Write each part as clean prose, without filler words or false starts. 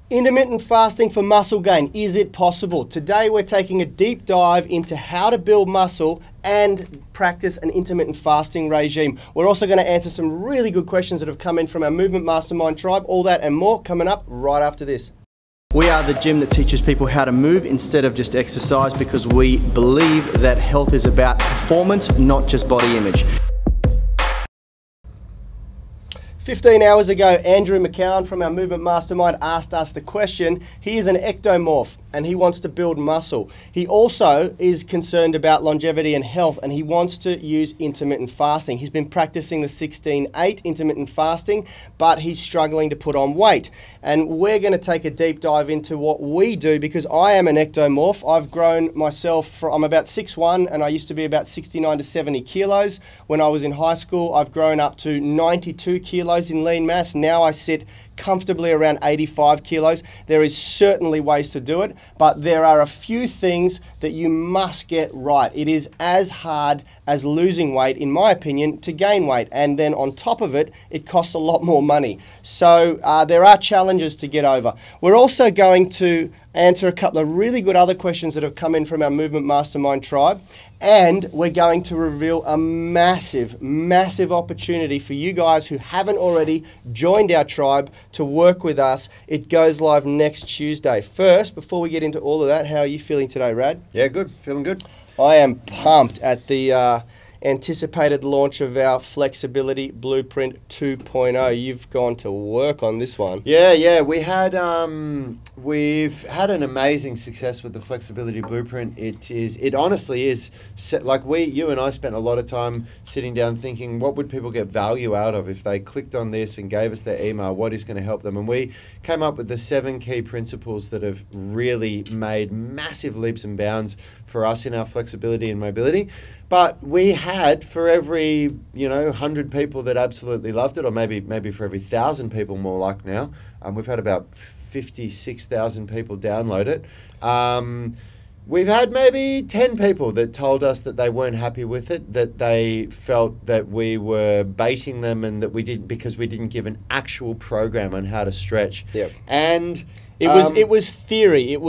Intermittent fasting for muscle gain, is it possible? Today we're taking a deep dive into how to build muscle and practice an intermittent fasting regime. We're also going to answer some really good questions that have come in from our Movement Mastermind tribe. All that and more coming up right after this. We are the gym that teaches people how to move instead of just exercise, because we believe that health is about performance, not just body image. 15 hours ago, Andrew McCowan from our Movement Mastermind asked us the question. He is an ectomorph and he wants to build muscle. He also is concerned about longevity and health, and he wants to use intermittent fasting. He's been practicing the 16-8 intermittent fasting, but he's struggling to put on weight. And we're going to take a deep dive into what we do, because I am an ectomorph. I've grown myself I'm about 6'1", and I used to be about 69 to 70 kilos. When I was in high school, I've grown up to 92 kilos in lean mass. Now I sit comfortably around 85 kilos. There is certainly ways to do it, but there are a few things that you must get right. It is as hard as losing weight, in my opinion, to gain weight. And then on top of it, it costs a lot more money. So there are challenges to get over. We're also going to answer a couple of really good other questions that have come in from our Movement Mastermind tribe. And we're going to reveal a massive, massive opportunity for you guys who haven't already joined our tribe to work with us. It goes live next Tuesday. First, before we get into all of that, how are you feeling today, Rad? Yeah, good. Feeling good. I am pumped at the anticipated launch of our Flexibility Blueprint 2.0. You've gone to work on this one. Yeah. We've had an amazing success with the Flexibility Blueprint. It honestly is like you and I spent a lot of time sitting down thinking, what would people get value out of if they clicked on this and gave us their email? What is going to help them? And we came up with the 7 key principles that have really made massive leaps and bounds for us in our flexibility and mobility. But we had, for every 100 people that absolutely loved it, or maybe for every 1,000 people more like now, we've had about 56,000 people download it. We've had maybe 10 people that told us that they weren't happy with it, that they felt that we were baiting them, and that we didn't, because we didn't give an actual program on how to stretch. Yep. And it was theory. It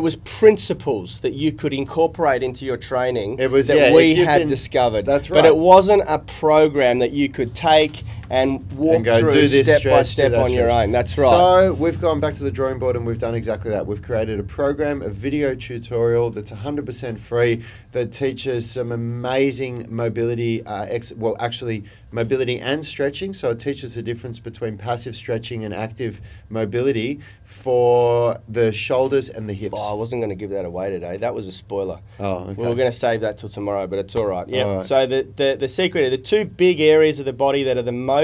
was principles that you could incorporate into your training we had discovered. That's right. But it wasn't a program that you could take and walk through step by step on your own. That's right. So we've gone back to the drawing board and we've done exactly that. We've created a program, a video tutorial that's 100% free, that teaches some amazing mobility, mobility and stretching. So it teaches the difference between passive stretching and active mobility for the shoulders and the hips. Oh, I wasn't going to give that away today. That was a spoiler. Oh, okay. We were going to save that till tomorrow, but it's all right. Yeah. All right. So the secret, the 2 big areas of the body that are the most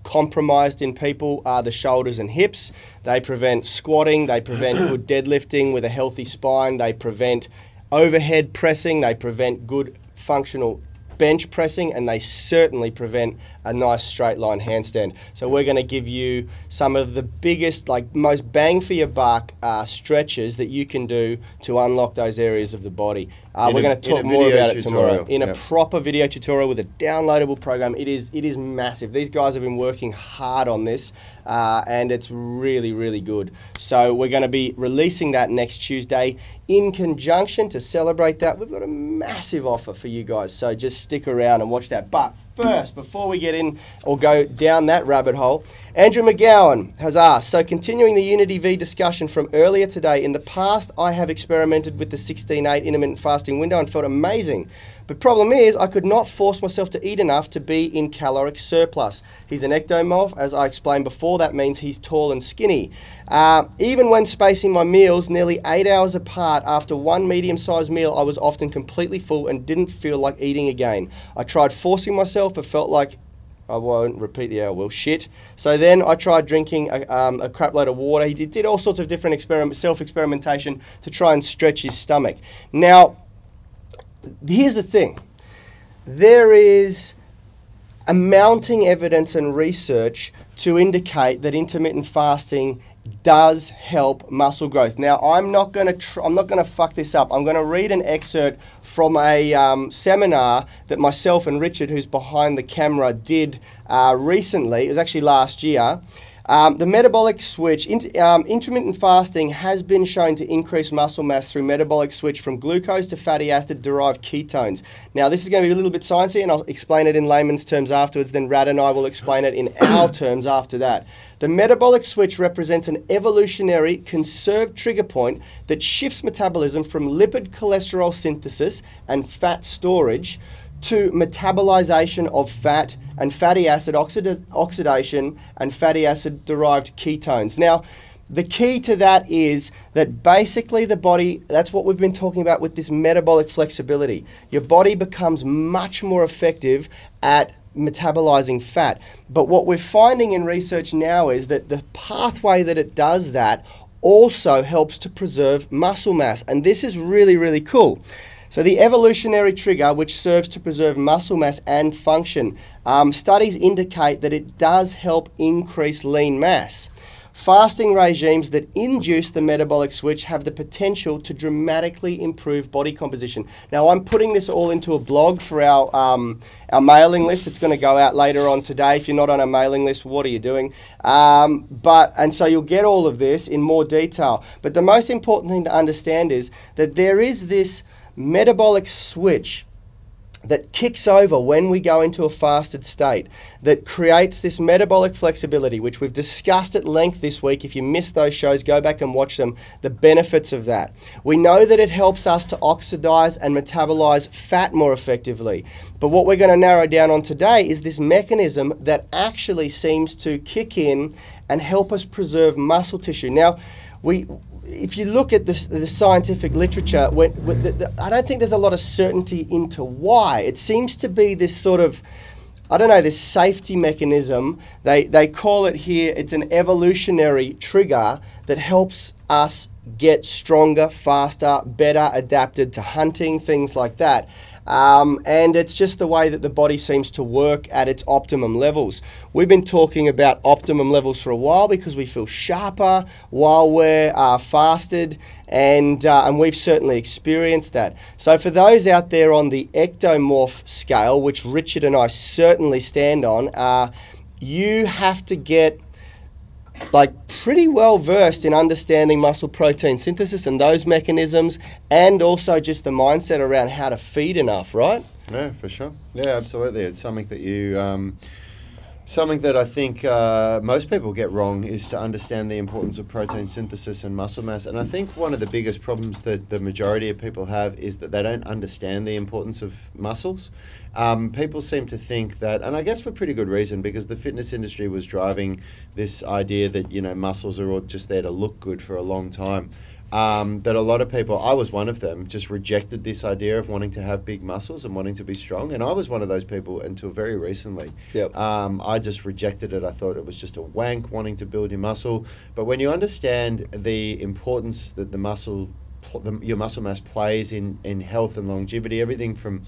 compromised in people are the shoulders and hips. They prevent squatting. They prevent good deadlifting with a healthy spine. They prevent overhead pressing. They prevent good functional bench pressing, and they certainly prevent a nice straight line handstand. So we're going to give you some of the biggest, most bang for your buck stretches that you can do to unlock those areas of the body. We're going to talk more about it tomorrow in a proper video tutorial with a downloadable program. It is massive. These guys have been working hard on this, and it's really, really good. So we're going to be releasing that next Tuesday. In conjunction to celebrate that, we've got a massive offer for you guys. So just stick around and watch that. But first, before we get in or go down that rabbit hole, Andrew McGowan has asked, so continuing the Unity V discussion from earlier today, in the past I have experimented with the 16-8 intermittent fasting window and felt amazing. But problem is, I could not force myself to eat enough to be in caloric surplus. He's an ectomorph, as I explained before. That means he's tall and skinny. Even when spacing my meals nearly 8 hours apart, after one medium-sized meal, I was often completely full and didn't feel like eating again. I tried forcing myself, but felt like I won't repeat the I will shit. So then I tried drinking a crap load of water. He did all sorts of different self-experimentation to try and stretch his stomach. Now, here's the thing. There is a mounting evidence and research to indicate that intermittent fasting does help muscle growth. Now, I'm not going to fuck this up. I'm going to read an excerpt from a seminar that myself and Richard, who's behind the camera, did recently. It was actually last year. The metabolic switch, intermittent fasting has been shown to increase muscle mass through metabolic switch from glucose to fatty acid-derived ketones. Now, this is going to be a little bit sciencey, and I'll explain it in layman's terms afterwards. Then Rad and I will explain it in our terms after that. The metabolic switch represents an evolutionary, conserved trigger point that shifts metabolism from lipid cholesterol synthesis and fat storage to metabolization of fat and fatty acid oxidation and fatty acid derived ketones. Now, the key to that is that basically the body, that's what we've been talking about with this metabolic flexibility. Your body becomes much more effective at metabolizing fat. But what we're finding in research now is that the pathway that it does that also helps to preserve muscle mass. And this is really, really cool. So the evolutionary trigger, which serves to preserve muscle mass and function, studies indicate that it does help increase lean mass. Fasting regimes that induce the metabolic switch have the potential to dramatically improve body composition. Now, I'm putting this all into a blog for our mailing list. It's going to go out later on today. If you're not on a mailing list, what are you doing? And so you'll get all of this in more detail. But the most important thing to understand is that there is this metabolic switch that kicks over when we go into a fasted state that creates this metabolic flexibility, which we've discussed at length this week. If you missed those shows, go back and watch them. The benefits of that. We know that it helps us to oxidize and metabolize fat more effectively. But what we're going to narrow down on today is this mechanism that actually seems to kick in and help us preserve muscle tissue. Now, if you look at the scientific literature, I don't think there's a lot of certainty into why. It seems to be this sort of, I don't know, this safety mechanism. They call it here, it's an evolutionary trigger that helps us get stronger, faster, better adapted to hunting, things like that. And it's just the way that the body seems to work at its optimum levels. We've been talking about optimum levels for a while because we feel sharper while we're fasted, and we've certainly experienced that. So for those out there on the ectomorph scale, which Richard and I certainly stand on, you have to get pretty well versed in understanding muscle protein synthesis and those mechanisms, and also just the mindset around how to feed enough, right? Yeah, for sure. Yeah, absolutely. It's something that something that I think most people get wrong is to understand the importance of protein synthesis and muscle mass. And I think one of the biggest problems that the majority of people have is that they don't understand the importance of muscles. People seem to think that, and I guess for pretty good reason, because the fitness industry was driving this idea that, muscles are all just there to look good for a long time. That a lot of people, I was one of them, just rejected this idea of wanting to have big muscles and wanting to be strong. And I was one of those people until very recently. Yep. I just rejected it. I thought it was just a wank wanting to build your muscle. But when you understand the importance that your muscle mass plays in health and longevity, everything from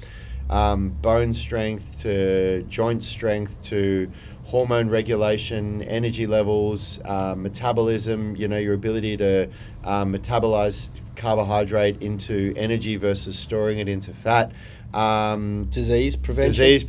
bone strength to joint strength to hormone regulation, energy levels, metabolism, your ability to metabolize carbohydrate into energy versus storing it into fat. Disease prevention.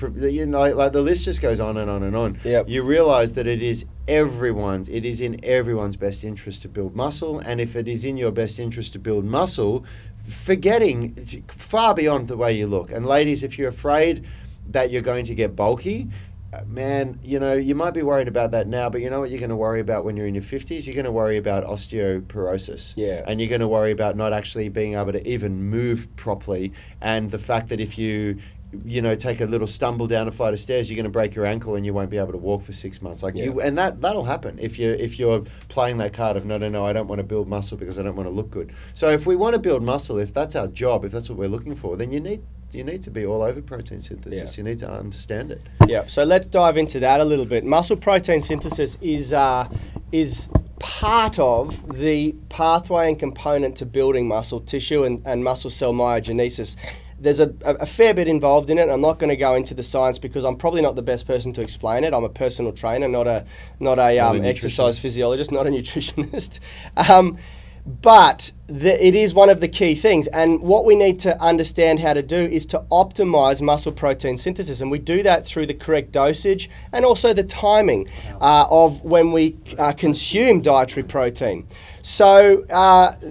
The list just goes on and on and on. Yep. You realize that it is in everyone's best interest to build muscle, and if it is in your best interest to build muscle, forgetting far beyond the way you look. And ladies, if you're afraid that you're going to get bulky, man, you might be worried about that now, but you know what you're going to worry about when you're in your 50s? You're going to worry about osteoporosis. Yeah. And you're going to worry about not actually being able to even move properly. And the fact that if you take a little stumble down a flight of stairs, you're going to break your ankle and you won't be able to walk for 6 months. And that'll happen if you're playing that card of no, I don't want to build muscle because I don't want to look good. So if we want to build muscle, if that's our job, if that's what we're looking for, then you need to be all over protein synthesis. Yeah. You need to understand it. Yeah. So let's dive into that a little bit. Muscle protein synthesis is part of the pathway and component to building muscle tissue and muscle cell myogenesis. There's a fair bit involved in it. I'm not going to go into the science because I'm probably not the best person to explain it. I'm a personal trainer, not a exercise physiologist, not a nutritionist. But it is one of the key things, and what we need to understand how to do is to optimize muscle protein synthesis, and we do that through the correct dosage and also the timing of when we consume dietary protein. So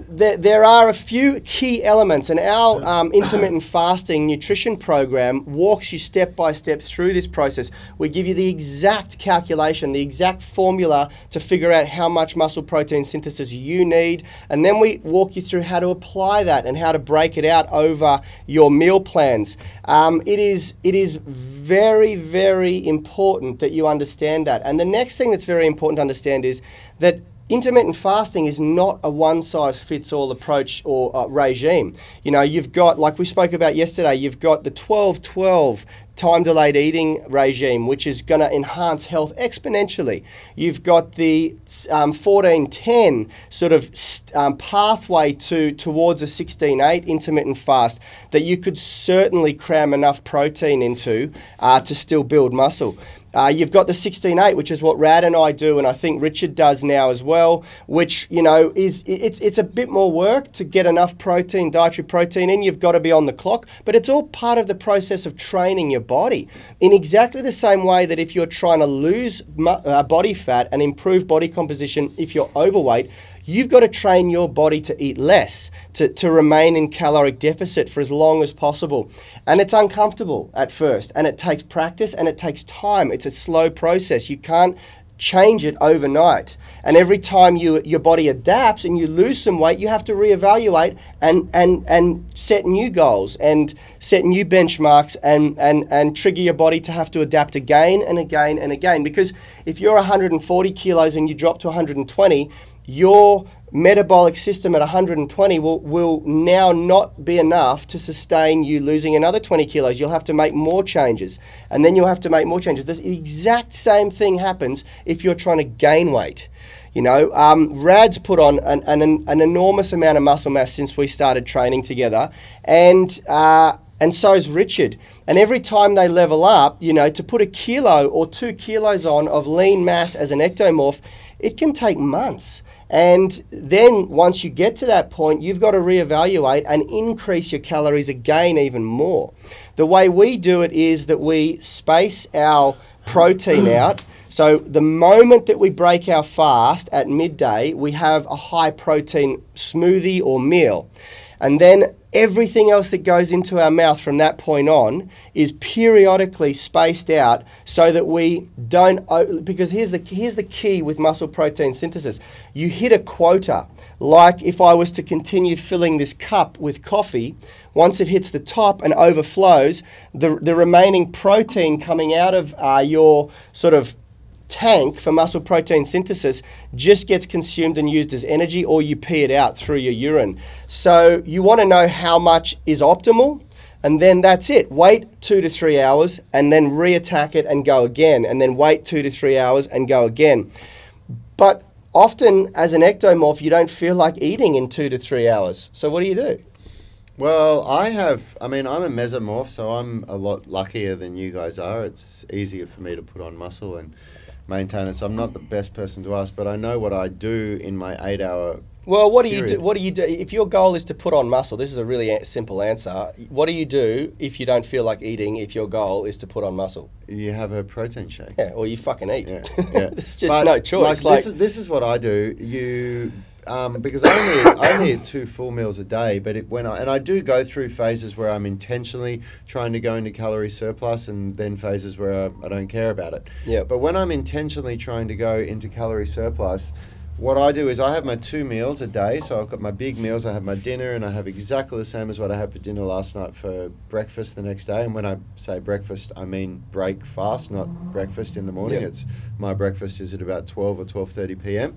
there are a few key elements, and our intermittent fasting nutrition program walks you step by step through this process. We give you the exact calculation, the exact formula to figure out how much muscle protein synthesis you need, and then we walk you through how to apply that and how to break it out over your meal plans. It is very, very important that you understand that. And the next thing that's very important to understand is that intermittent fasting is not a one-size-fits-all approach or regime. You know, you've got, like we spoke about yesterday, you've got the 12-12 time-delayed eating regime, which is going to enhance health exponentially. You've got the 14-10 sort of pathway towards a 16-8 intermittent fast that you could certainly cram enough protein into to still build muscle. You've got the 16-8, which is what Rad and I do, and I think Richard does now as well, which, you know, it's a bit more work to get enough protein, dietary protein in. You've got to be on the clock, but it's all part of the process of training your body in exactly the same way that if you're trying to lose body fat and improve body composition if you're overweight, you've got to train your body to eat less, to remain in caloric deficit for as long as possible. And it's uncomfortable at first, and it takes practice, and it takes time. It's a slow process. You can't change it overnight. And every time your body adapts and you lose some weight, you have to reevaluate and set new goals and set new benchmarks and trigger your body to have to adapt again and again and again. Because if you're 140 kilos and you drop to 120, your metabolic system at 120 will now not be enough to sustain you losing another 20 kilos. You'll have to make more changes, and then you'll have to make more changes. The exact same thing happens if you're trying to gain weight. You know, Rad's put on an enormous amount of muscle mass since we started training together, and so's Richard. And every time they level up, you know, to put a kilo or 2 kilos on of lean mass as an ectomorph, it can take months. And then once you get to that point, you've got to reevaluate and increase your calories again even more. The way we do it is that we space our protein out. So the moment that we break our fast at midday, we have a high protein smoothie or meal. And then everything else that goes into our mouth from that point on is periodically spaced out so that we don't, because here's the key with muscle protein synthesis. You hit a quota. Like if I was to continue filling this cup with coffee, once it hits the top and overflows, the remaining protein coming out of your sort of tank for muscle protein synthesis just gets consumed and used as energy, or you pee it out through your urine. So you want to know how much is optimal, and then that's it. Wait 2 to 3 hours and then reattack it and go again, and then wait 2 to 3 hours and go again. But often as an ectomorph, you don't feel like eating in 2 to 3 hours. So what do you do? Well, I'm a mesomorph, so I'm a lot luckier than you guys are. It's easier for me to put on muscle and maintain it, so I'm not the best person to ask, but I know what I do in my 8-hour Well, what do period. you do? What do you do if your goal is to put on muscle? This is a really simple answer. What do you do if you don't feel like eating? If your goal is to put on muscle, You have a protein shake. yeah, or you fucking eat. Yeah. There's just no choice. This is what I do. Because I only eat 2 full meals a day, but I do go through phases where I'm intentionally trying to go into calorie surplus, and then phases where I don't care about it. Yeah. But when I'm intentionally trying to go into calorie surplus, what I do is I have my 2 meals a day. So I've got my big meals, I have my dinner, and I have exactly the same as what I had for dinner last night for breakfast the next day. And when I say breakfast, I mean break fast, not breakfast in the morning. Yeah. My breakfast is at about 12 or 12:30 p.m.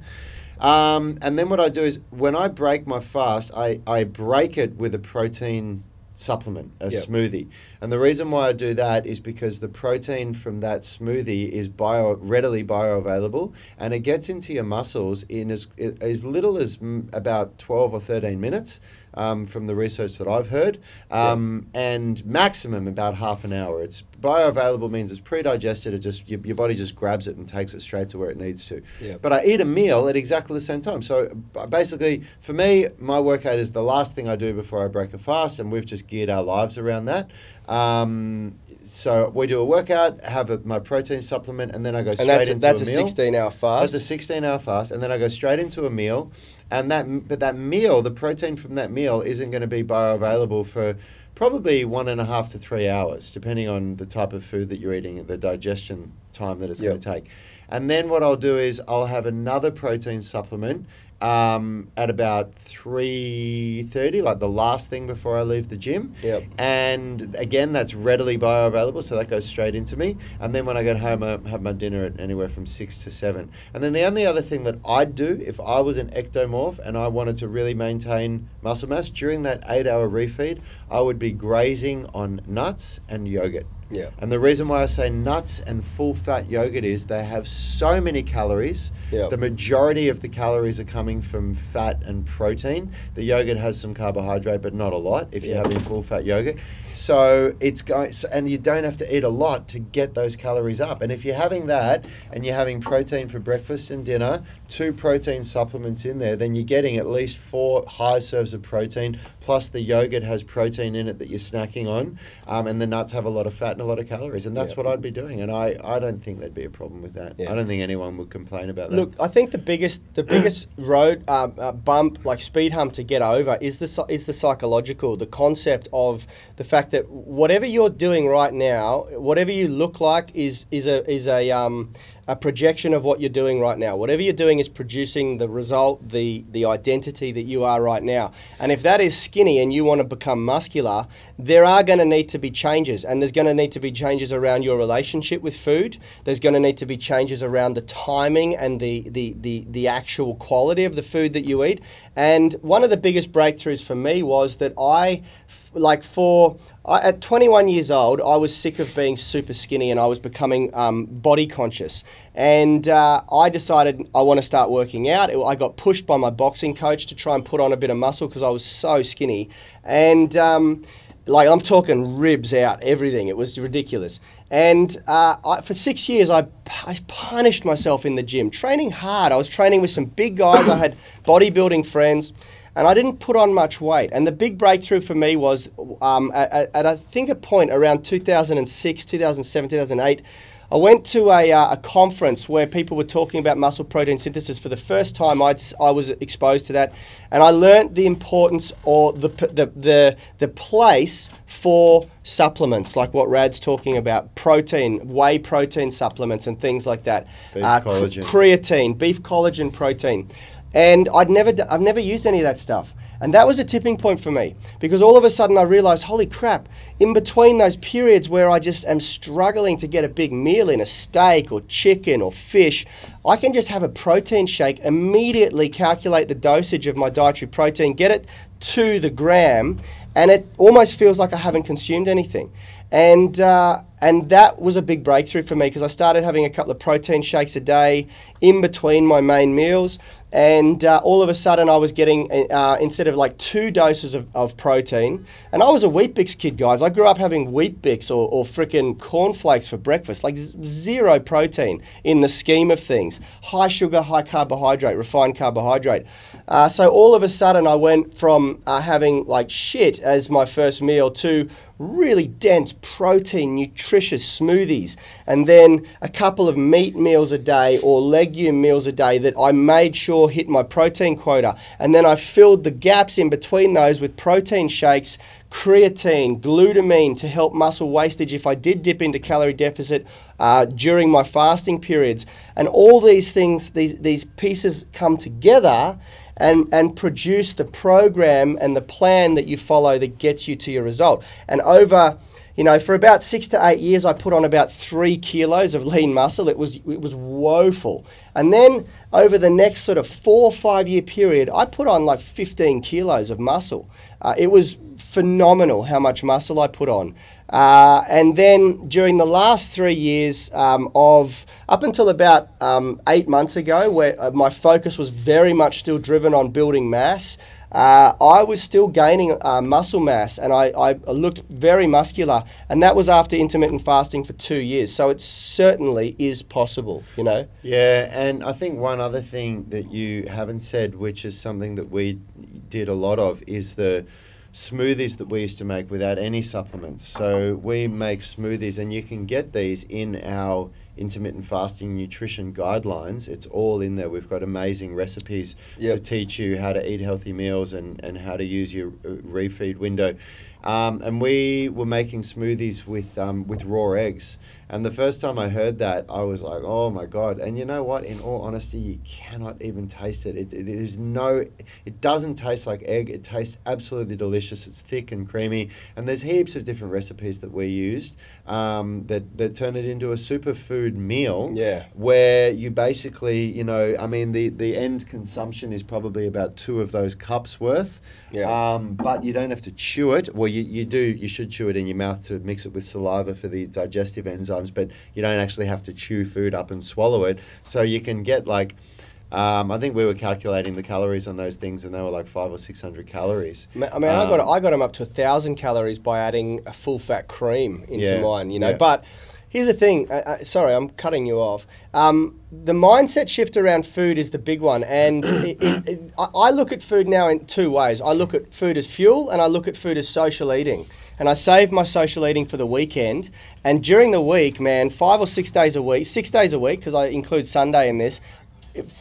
And then what I do is when I break my fast, I break it with a protein supplement, a smoothie. And the reason why I do that is because the protein from that smoothie is readily bioavailable, and it gets into your muscles in as little as about 12 or 13 minutes. from the research that I've heard, and maximum about half an hour. It's bioavailable means it's pre-digested. It just your body just grabs it and takes it straight to where it needs to. Yep. But I eat a meal at exactly the same time. So basically, for me, my workout is the last thing I do before I break a fast, and we've just geared our lives around that. So we do a workout, have my protein supplement, and then I go straight into a meal. That's a 16-hour fast. That's a 16-hour fast, and then I go straight into a meal. And that meal, the protein from that meal isn't going to be bioavailable for probably 1.5 to 3 hours, depending on the type of food that you're eating, the digestion time that it's going to take. And then what I'll do is I'll have another protein supplement at about 3:30, like the last thing before I leave the gym. Yep. And again, that's readily bioavailable, so that goes straight into me. And then when I get home, I have my dinner at anywhere from 6 to 7. And then the only other thing that I'd do if I was an ectomorph and I wanted to really maintain muscle mass during that 8-hour refeed, I would be grazing on nuts and yogurt. Yeah. And the reason why I say nuts and full-fat yogurt is they have so many calories. Yep. The majority of the calories are coming from fat and protein. The yogurt has some carbohydrate, but not a lot if you're having full-fat yogurt. So it's going, and you don't have to eat a lot to get those calories up. And if you're having that and you're having protein for breakfast and dinner, 2 protein supplements in there, then you're getting at least 4 high serves of protein, plus the yogurt has protein in it that you're snacking on, and the nuts have a lot of fat and a lot of calories, and that's what I'd be doing. And I don't think there'd be a problem with that. I don't think anyone would complain about that. Look, I think the biggest road bump, like speed hump to get over, is the psychological, the concept of the fact that whatever you're doing right now, whatever you look like, is a projection of what you're doing right now. Whatever you're doing is producing the result, the identity that you are right now. And if that is skinny and you want to become muscular, there are going to need to be changes. And there's going to need to be changes around your relationship with food. There's going to need to be changes around the timing and the actual quality of the food that you eat. And one of the biggest breakthroughs for me was that at 21 years old, I was sick of being super skinny and I was becoming body conscious. And I decided I want to start working out. I got pushed by my boxing coach to try and put on a bit of muscle because I was so skinny. And I'm talking ribs out, everything. It was ridiculous. And for 6 years, I punished myself in the gym, training hard. I was training with some big guys. I had bodybuilding friends. And I didn't put on much weight. And the big breakthrough for me was at I think a point around 2006, 2007, 2008, I went to a conference where people were talking about muscle protein synthesis. For the first time, I was exposed to that. And I learned the importance or the place for supplements, like what Rad's talking about, protein, whey protein supplements and things like that. Beef collagen. Creatine, beef collagen protein. And I've never used any of that stuff. And that was a tipping point for me, because all of a sudden I realized, holy crap, in between those periods where I just am struggling to get a big meal in, a steak or chicken or fish, I can just have a protein shake, immediately calculate the dosage of my dietary protein, get it to the gram, and it almost feels like I haven't consumed anything. And that was a big breakthrough for me, because I started having a couple of protein shakes a day in between my main meals. And all of a sudden I was getting, instead of like 2 doses of protein, and I was a Weet-Bix kid, guys. I grew up having Weet-Bix or frickin' cornflakes for breakfast, like 0 protein in the scheme of things. High sugar, high carbohydrate, refined carbohydrate. So all of a sudden I went from having like shit as my first meal to really dense protein, nutritious smoothies, and then a couple of meat meals a day or legume meals a day that I made sure hit my protein quota. And then I filled the gaps in between those with protein shakes, creatine, glutamine to help muscle wastage if I did dip into calorie deficit during my fasting periods. And all these things, these pieces come together and produce the program and the plan that you follow that gets you to your result. And over, for about 6 to 8 years, I put on about 3 kilos of lean muscle. It was woeful. And then over the next sort of 4 or 5 year period, I put on like 15 kilos of muscle. It was phenomenal how much muscle I put on. And then during the last 3 years up until about 8 months ago, where my focus was very much still driven on building mass, I was still gaining muscle mass, and I looked very muscular, and that was after intermittent fasting for 2 years. So it certainly is possible, you know. Yeah, and I think one other thing that you haven't said, which is something that we did a lot of, is the smoothies that we used to make without any supplements. So we make smoothies, and you can get these in our intermittent fasting nutrition guidelines. It's all in there. We've got amazing recipes to teach you how to eat healthy meals and how to use your refeed window. And we were making smoothies with raw eggs. And the first time I heard that, I was like, oh my God. And you know what? In all honesty, you cannot even taste it. It doesn't taste like egg. It tastes absolutely delicious. It's thick and creamy. And there's heaps of different recipes that we used that turn it into a superfood meal. Yeah. Where you basically, you know, I mean, the end consumption is probably about 2 of those cups worth. Yeah. But you don't have to chew it. Well, you should chew it in your mouth to mix it with saliva for the digestive enzymes, but you don't actually have to chew food up and swallow it. So you can get like, I think we were calculating the calories on those things, and they were like 500 or 600 calories. I mean, I got them up to 1,000 calories by adding a full fat cream into mine, you know. Yeah. But here's the thing. Sorry, I'm cutting you off. The mindset shift around food is the big one, and I look at food now in 2 ways. I look at food as fuel, and I look at food as social eating. And I save my social eating for the weekend. And during the week, man, 5 or 6 days a week, 6 days a week, because I include Sunday in this,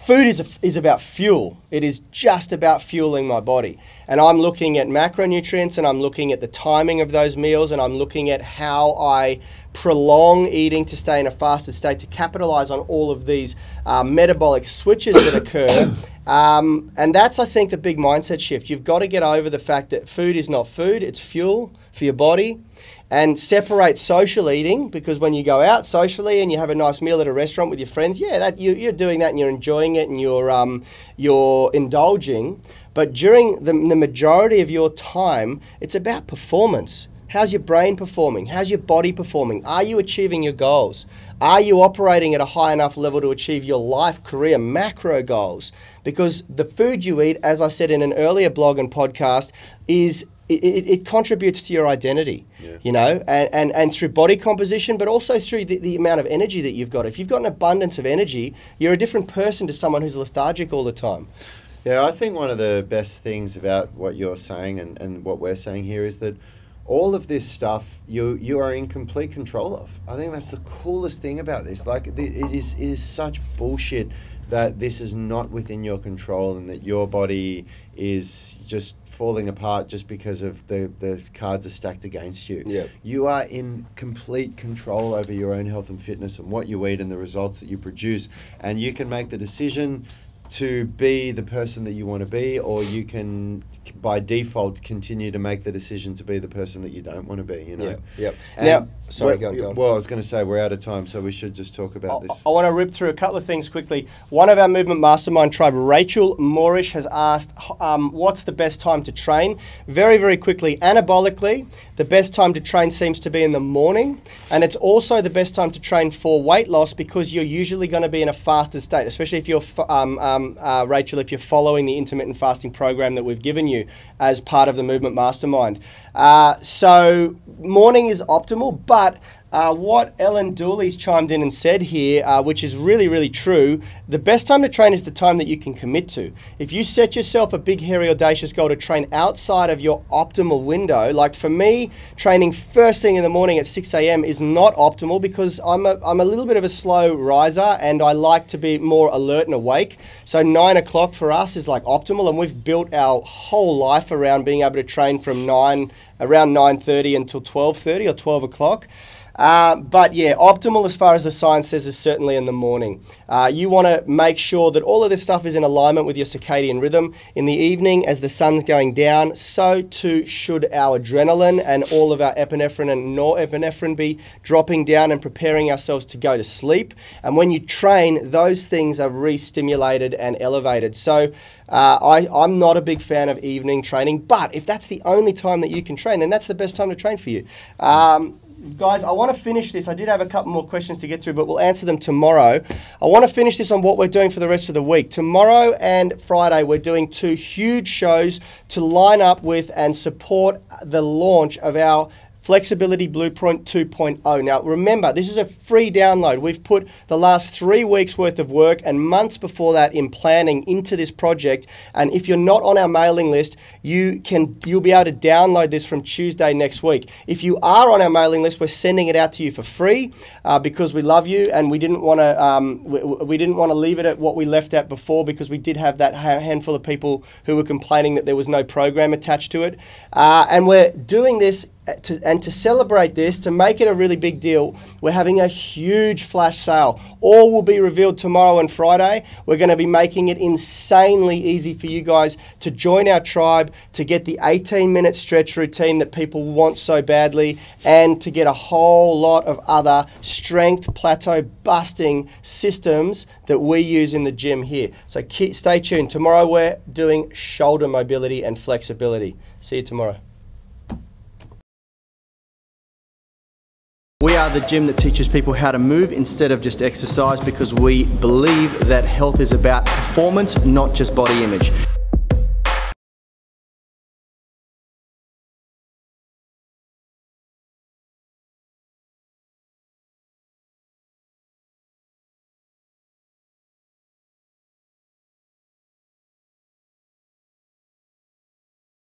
food is about fuel. It is just about fueling my body. And I'm looking at macronutrients, and I'm looking at the timing of those meals, and I'm looking at how I prolong eating to stay in a fasted state to capitalize on all of these metabolic switches that occur. And that's, I think, the big mindset shift. You've got to get over the fact that food is not food, it's fuel for your body. And separate social eating, because when you go out socially and you have a nice meal at a restaurant with your friends, you're doing that and you're enjoying it and you're indulging. But during the majority of your time, it's about performance. How's your brain performing? How's your body performing? Are you achieving your goals? Are you operating at a high enough level to achieve your life, career, macro goals? Because the food you eat, as I said in an earlier blog and podcast, it contributes to your identity, you know, and through body composition, but also through the amount of energy that you've got. If you've got an abundance of energy, you're a different person to someone who's lethargic all the time. Yeah, I think one of the best things about what you're saying and what we're saying here is that all of this stuff you are in complete control of. I think that's the coolest thing about this. Like, it is such bullshit that this is not within your control and that your body is just falling apart just because of the cards are stacked against you. Yeah. You are in complete control over your own health and fitness and what you eat and the results that you produce. And you can make the decision to be the person that you want to be, or you can, by default, continue to make the decision to be the person that you don't want to be, you know? Yeah. Now, sorry, go on. Well, I was going to say we're out of time, so we should just talk about this. I want to rip through a couple of things quickly. One of our Movement Mastermind tribe, Rachel Moorish, has asked, what's the best time to train? Very, very quickly, anabolically, the best time to train seems to be in the morning, and it's also the best time to train for weight loss because you're usually going to be in a fasted state, especially if you're, Rachel, if you're following the intermittent fasting program that we've given you as part of the Movement Mastermind. So morning is optimal, but what Ellen Dooley's chimed in and said here, which is really, really true, the best time to train is the time that you can commit to. If you set yourself a big, hairy, audacious goal to train outside of your optimal window, like for me, training first thing in the morning at 6 a.m. is not optimal because I'm a little bit of a slow riser and I like to be more alert and awake. So 9 o'clock for us is like optimal, and we've built our whole life around being able to train from around 9:30 until 12:30 or 12 o'clock. But yeah, optimal as far as the science says is certainly in the morning. You want to make sure that all of this stuff is in alignment with your circadian rhythm. In the evening, as the sun's going down, so too should our adrenaline and all of our epinephrine and norepinephrine be dropping down and preparing ourselves to go to sleep. And when you train, those things are re-stimulated and elevated. So I'm not a big fan of evening training, but if that's the only time that you can train, then that's the best time to train for you. Guys, I want to finish this. I did have a couple more questions to get through, but we'll answer them tomorrow. I want to finish this on what we're doing for the rest of the week. Tomorrow and Friday, we're doing 2 huge shows to line up with and support the launch of our Flexibility Blueprint 2.0. Now, remember, this is a free download. We've put the last 3 weeks worth of work and months before that in planning into this project. And if you're not on our mailing list, you'll be able to download this from Tuesday next week. If you are on our mailing list, we're sending it out to you for free because we love you, and we didn't want to leave it at what we left at before, because we did have that handful of people who were complaining that there was no program attached to it. And we're doing this to celebrate this, to make it a really big deal, we're having a huge flash sale. All will be revealed tomorrow and Friday. We're going to be making it insanely easy for you guys to join our tribe, to get the 18-minute stretch routine that people want so badly, and to get a whole lot of other strength plateau busting systems that we use in the gym here. So stay tuned. Tomorrow we're doing shoulder mobility and flexibility. See you tomorrow. We are the gym that teaches people how to move instead of just exercise, because we believe that health is about performance, not just body image.